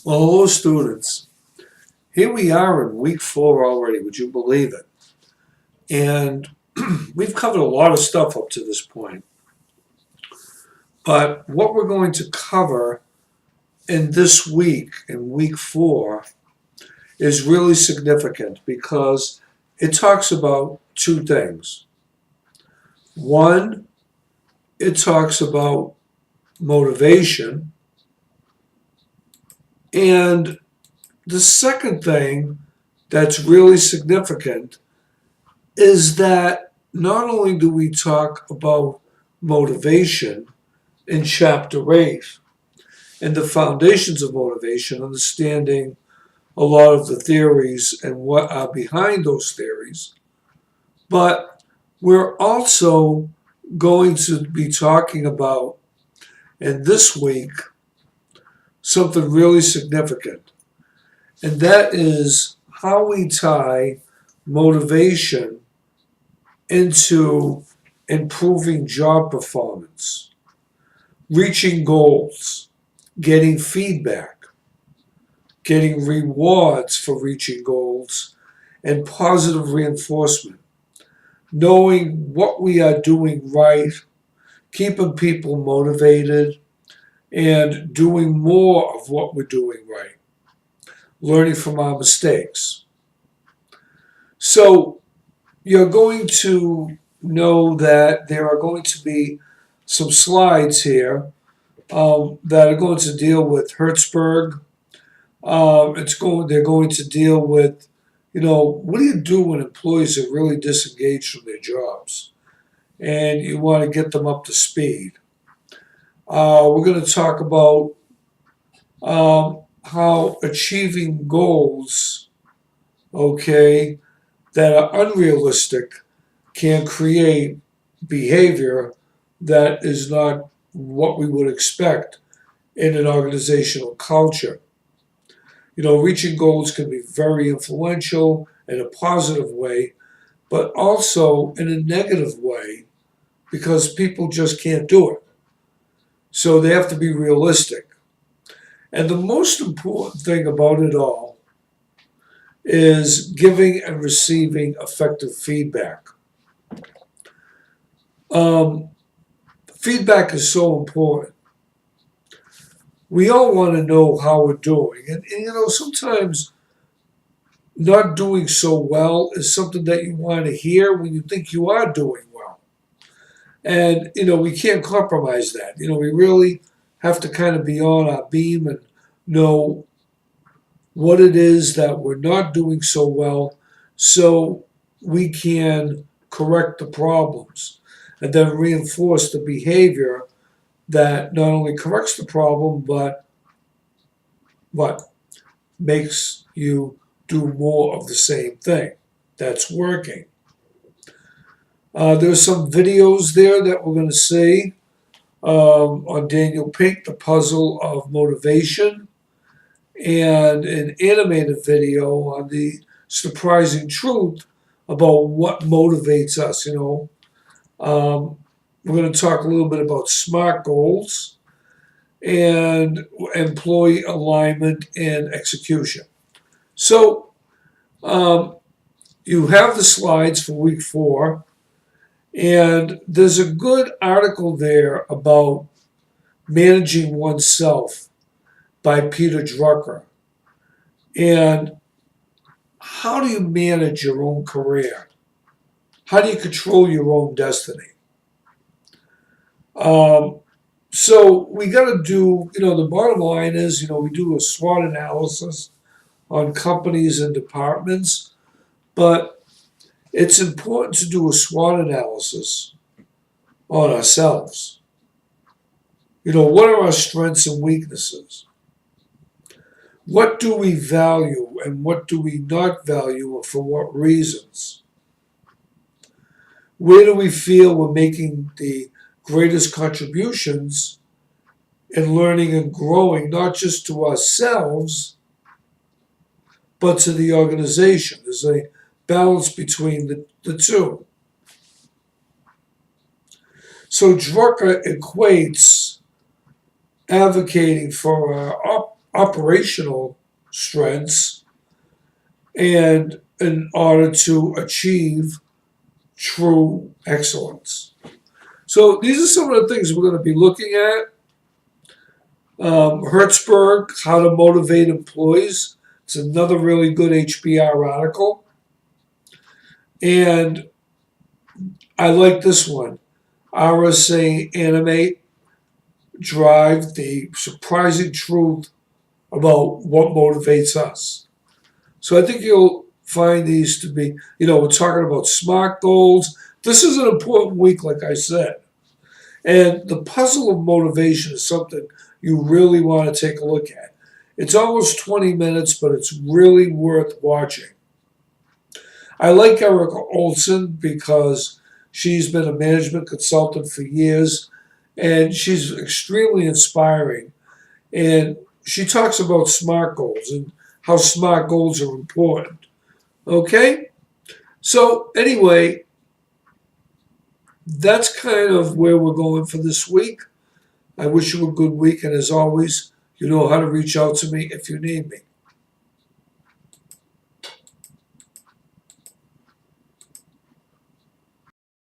Well, hello, students. Here we are in week 4 already. Would you believe it? And we've covered a lot of stuff up to this point. But what we're going to cover in this week, in week 4, is really significant because it talks about two things. One, it talks about motivation. And the second thing that's really significant is that not only do we talk about motivation in chapter 8 and the foundations of motivation, understanding a lot of the theories and what are behind those theories, but we're also going to be talking about, in this week, something really significant, and that is how we tie motivation into improving job performance, reaching goals, getting feedback, getting rewards for reaching goals, and positive reinforcement, knowing what we are doing right, keeping people motivated, and doing more of what we're doing right, learning from our mistakes. So, you're going to know that there are going to be some slides here that are going to deal with Hertzberg. They're going to deal with, what do you do when employees are really disengaged from their jobs and you want to get them up to speed. We're going to talk about how achieving goals, okay, that are unrealistic can create behavior that is not what we would expect in an organizational culture. Reaching goals can be very influential in a positive way, but also in a negative way because people just can't do it. So they have to be realistic. And the most important thing about it all is giving and receiving effective feedback. Um, Feedback is so important. We all want to know how we're doing. And sometimes not doing so well is something that you want to hear when you think you are doing well. And, we can't compromise that. We really have to kind of be on our beam and know what it is that we're not doing so well so we can correct the problems and then reinforce the behavior that not only corrects the problem, but what makes you do more of the same thing that's working. There's some videos there that we're going to see on Daniel Pink, The Puzzle of Motivation, and an animated video on the surprising truth about what motivates us. We're going to talk a little bit about SMART goals and employee alignment and execution. So you have the slides for week 4, and there's a good article there about managing oneself by Peter Drucker. And how do you manage your own career? How do you control your own destiny? So we got to do, the bottom line is, we do a SWOT analysis on companies and departments, but it's important to do a SWOT analysis on ourselves. What are our strengths and weaknesses? What do we value and what do we not value and for what reasons? Where do we feel we're making the greatest contributions in learning and growing, not just to ourselves, but to the organization? There's a balance between the two. So Drucker equates advocating for our operational strengths and in order to achieve true excellence. So these are some of the things we're going to be looking at. Hertzberg, How to Motivate Employees. It's another really good HBR article. And I like this one. RSA Animate, Drive, the surprising truth about what motivates us. So I think you'll find these to be, we're talking about SMART goals. This is an important week, like I said. And the puzzle of motivation is something you really want to take a look at. It's almost 20 minutes, but it's really worth watching. I like Erica Olson because she's been a management consultant for years, and she's extremely inspiring. And she talks about SMART goals and how SMART goals are important. Okay? So, anyway, that's kind of where we're going for this week. I wish you a good week, and as always, you know how to reach out to me if you need me.